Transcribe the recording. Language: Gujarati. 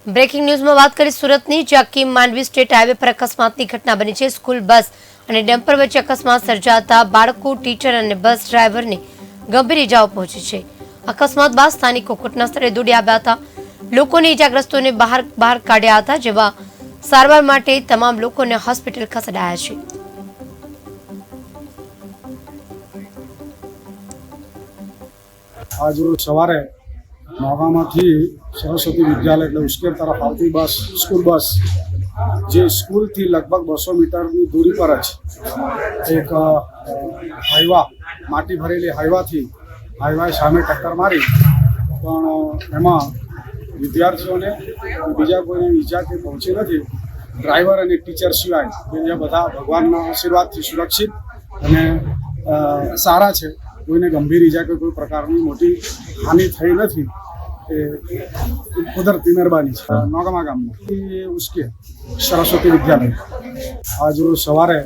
બ્રેકિંગ ન્યૂઝમાં વાત કરી સુરતની, જ્યાં કિમ માંડવી સ્ટેટ હાઈવે પર અકસ્માતની ઘટના બની છે। સ્કૂલ બસ અને ડમ્પર વચ્ચે અકસ્માત સર્જાતા બાળકો, ટીચર અને બસ ડ્રાઈવરને ગંભીર ઇજાઓ પહોંચી છે। અકસ્માત બાદ સ્થાનિકો ઘટના સ્થળે દોડી આવ્યા હતા। લોકોને ઇજાગ્રસ્તોને બહાર કાઢ્યા હતા, જેમાં સારવાર માટે તમામ લોકોને હોસ્પિટલ ખસેડાયા છે। आज रोज सवारे नौगामाथी सरस्वती विद्यालय એટલે ઉશ્કેર તરફ આવતી બસ સ્કૂલ બસ જે સ્કૂલથી લગભગ 200 મીટરની દૂરી પર જ એક હાઈવા માટી ભરેલી હાઈવાએ સામે ટક્કર મારી, પણ એમાં વિદ્યાર્થીઓને બીજા કોઈને ઈજા કે પહોંચી નથી। ડ્રાઈવર અને ટીચર સિવાય બીજા બધા ભગવાનના આશીર્વાદથી સુરક્ષિત અને સારા છે। કોઈને ગંભીર ઈજા કે કોઈ પ્રકારની મોટી હાનિ થઈ નથી। એ કુદરતી મહેરબાની છે। નોગામા ગામમાં ઉશ્કેર સરસ્વતી વિદ્યાલય આજ રોજ સવારે